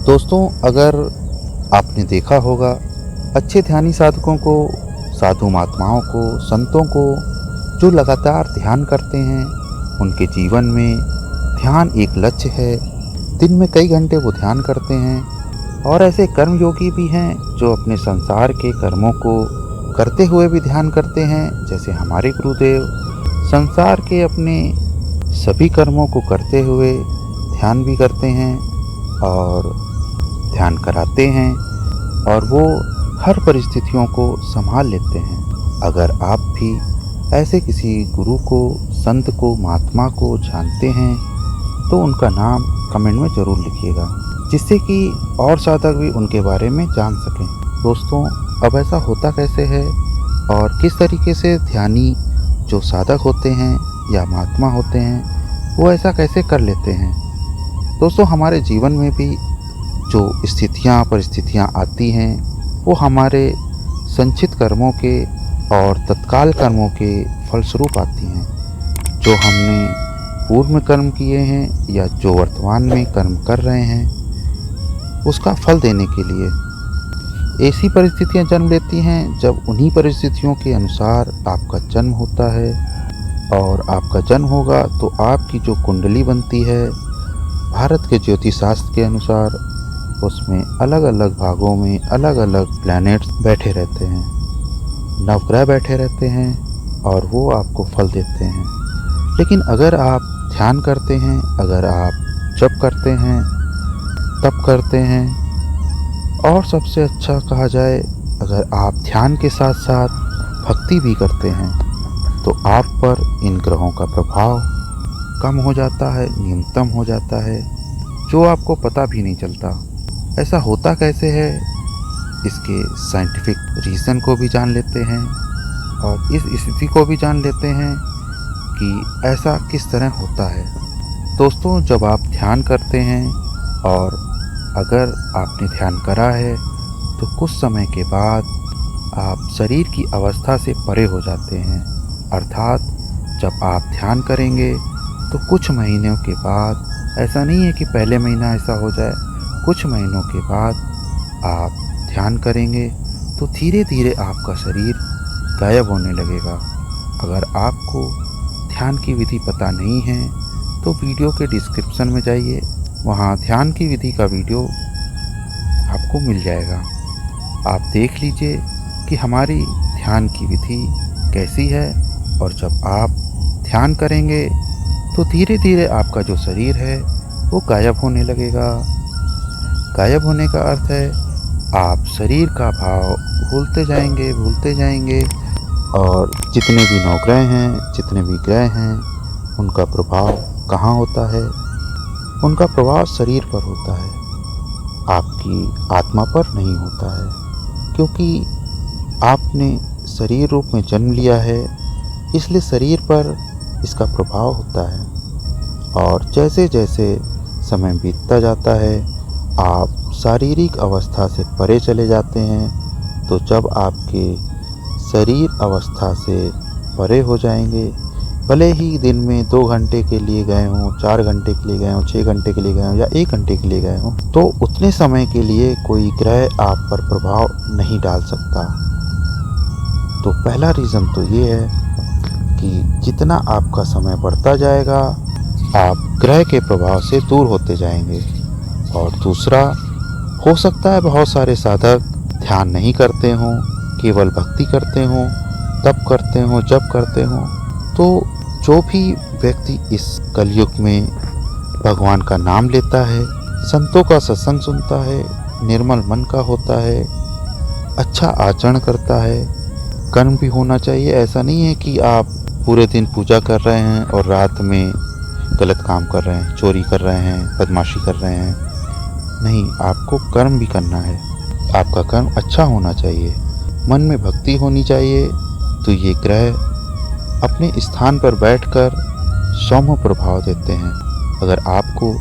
दोस्तों, अगर आपने देखा होगा, अच्छे ध्यानी साधकों को, साधु महात्माओं को, संतों को जो लगातार ध्यान करते हैं, उनके जीवन में ध्यान एक लक्ष्य है। दिन में कई घंटे वो ध्यान करते हैं। और ऐसे कर्मयोगी भी हैं जो अपने संसार के कर्मों को करते हुए भी ध्यान करते हैं। जैसे हमारे गुरुदेव संसार के अपने सभी कर्मों को करते हुए ध्यान भी करते हैं और ध्यान कराते हैं, और वो हर परिस्थितियों को संभाल लेते हैं। अगर आप भी ऐसे किसी गुरु को, संत को, महात्मा को जानते हैं तो उनका नाम कमेंट में ज़रूर लिखिएगा, जिससे कि और साधक भी उनके बारे में जान सकें। दोस्तों, अब ऐसा होता कैसे है और किस तरीके से ध्यानी जो साधक होते हैं या महात्मा होते हैं वो ऐसा कैसे कर लेते हैं। दोस्तों, हमारे जीवन में भी जो स्थितियाँ, परिस्थितियाँ आती हैं वो हमारे संचित कर्मों के और तत्काल कर्मों के फलस्वरूप आती हैं। जो हमने पूर्व में कर्म किए हैं या जो वर्तमान में कर्म कर रहे हैं, उसका फल देने के लिए ऐसी परिस्थितियां जन्म लेती हैं। जब उन्हीं परिस्थितियों के अनुसार आपका जन्म होता है और आपका जन्म होगा तो आपकी जो कुंडली बनती है भारत के ज्योतिष शास्त्र के अनुसार, उसमें अलग अलग भागों में अलग अलग प्लैनेट्स बैठे रहते हैं, नवग्रह बैठे रहते हैं और वो आपको फल देते हैं। लेकिन अगर आप ध्यान करते हैं, अगर आप जप करते हैं, तप करते हैं, और सबसे अच्छा कहा जाए अगर आप ध्यान के साथ साथ भक्ति भी करते हैं, तो आप पर इन ग्रहों का प्रभाव कम हो जाता है, न्यूनतम हो जाता है, जो आपको पता भी नहीं चलता। ऐसा होता कैसे है, इसके साइंटिफिक रीज़न को भी जान लेते हैं और इस स्थिति को भी जान लेते हैं कि ऐसा किस तरह होता है। दोस्तों, जब आप ध्यान करते हैं और अगर आपने ध्यान करा है तो कुछ समय के बाद आप शरीर की अवस्था से परे हो जाते हैं। अर्थात जब आप ध्यान करेंगे तो कुछ महीनों के बाद, ऐसा नहीं है कि पहले महीना ऐसा हो जाए, कुछ महीनों के बाद आप ध्यान करेंगे तो धीरे धीरे आपका शरीर गायब होने लगेगा। अगर आपको ध्यान की विधि पता नहीं है तो वीडियो के डिस्क्रिप्शन में जाइए, वहाँ ध्यान की विधि का वीडियो आपको मिल जाएगा। आप देख लीजिए कि हमारी ध्यान की विधि कैसी है, और जब आप ध्यान करेंगे तो धीरे धीरे आपका जो शरीर है वो गायब होने लगेगा। गायब होने का अर्थ है आप शरीर का भाव भूलते जाएंगे और जितने भी नवग्रह हैं, जितने भी ग्रह हैं, उनका प्रभाव कहाँ होता है? उनका प्रभाव शरीर पर होता है, आपकी आत्मा पर नहीं होता है, क्योंकि आपने शरीर रूप में जन्म लिया है, इसलिए शरीर पर इसका प्रभाव होता है। और जैसे जैसे समय बीतता जाता है आप शारीरिक अवस्था से परे चले जाते हैं, तो जब आपके शरीर अवस्था से परे हो जाएंगे, भले ही दिन में 2 घंटे के लिए गए हों, 4 घंटे के लिए गए हों, 6 घंटे के लिए गए हों या 1 घंटे के लिए गए हों, तो उतने समय के लिए कोई ग्रह आप पर प्रभाव नहीं डाल सकता। तो पहला रीज़न तो ये है कि जितना आपका समय बढ़ता जाएगा आप ग्रह के प्रभाव से दूर होते जाएंगे। और दूसरा, हो सकता है बहुत सारे साधक ध्यान नहीं करते हों, केवल भक्ति करते हों, तप करते हों, जप करते हों। तो जो भी व्यक्ति इस कलयुग में भगवान का नाम लेता है, संतों का सत्संग सुनता है, निर्मल मन का होता है, अच्छा आचरण करता है, कर्म भी होना चाहिए। ऐसा नहीं है कि आप पूरे दिन पूजा कर रहे हैं और रात में गलत काम कर रहे हैं, चोरी कर रहे हैं, बदमाशी कर रहे हैं। नहीं, आपको कर्म भी करना है, आपका कर्म अच्छा होना चाहिए, मन में भक्ति होनी चाहिए। तो ये ग्रह अपने स्थान पर बैठकर सौम्य प्रभाव देते हैं। अगर आपको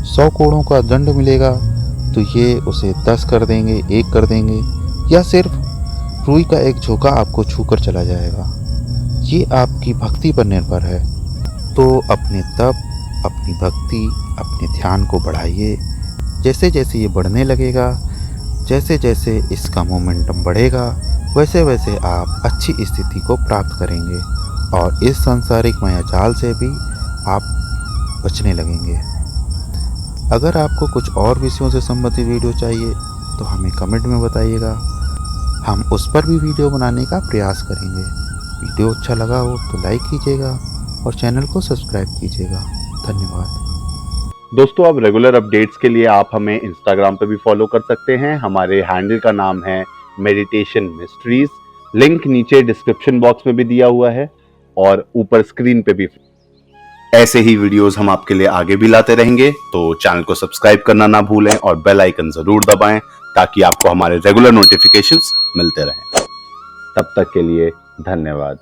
100 करोड़ों का दंड मिलेगा तो ये उसे 10 कर देंगे, 1 कर देंगे, या सिर्फ रुई का एक झोंका आपको छूकर चला जाएगा। ये आपकी भक्ति पर निर्भर है। तो अपने तप, अपनी भक्ति, अपने ध्यान को बढ़ाइए, जैसे जैसे ये बढ़ने लगेगा, जैसे जैसे इसका मोमेंटम बढ़ेगा, वैसे वैसे आप अच्छी स्थिति को प्राप्त करेंगे और इस सांसारिक माया जाल से भी आप बचने लगेंगे। अगर आपको कुछ और विषयों से संबंधित वीडियो चाहिए तो हमें कमेंट में बताइएगा, हम उस पर भी वीडियो बनाने का प्रयास करेंगे। वीडियो अच्छा लगा हो तो लाइक कीजिएगा और चैनल को सब्सक्राइब कीजिएगा। धन्यवाद। दोस्तों, अब रेगुलर अपडेट्स के लिए आप हमें इंस्टाग्राम पे भी फॉलो कर सकते हैं। हमारे हैंडल का नाम है मेडिटेशन मिस्ट्रीज। लिंक नीचे डिस्क्रिप्शन बॉक्स में भी दिया हुआ है और ऊपर स्क्रीन पे भी। ऐसे ही वीडियोस हम आपके लिए आगे भी लाते रहेंगे, तो चैनल को सब्सक्राइब करना ना भूलें और बेल आइकन जरूर दबाएं ताकि आपको हमारे रेगुलर नोटिफिकेशंस मिलते रहें। तब तक के लिए धन्यवाद।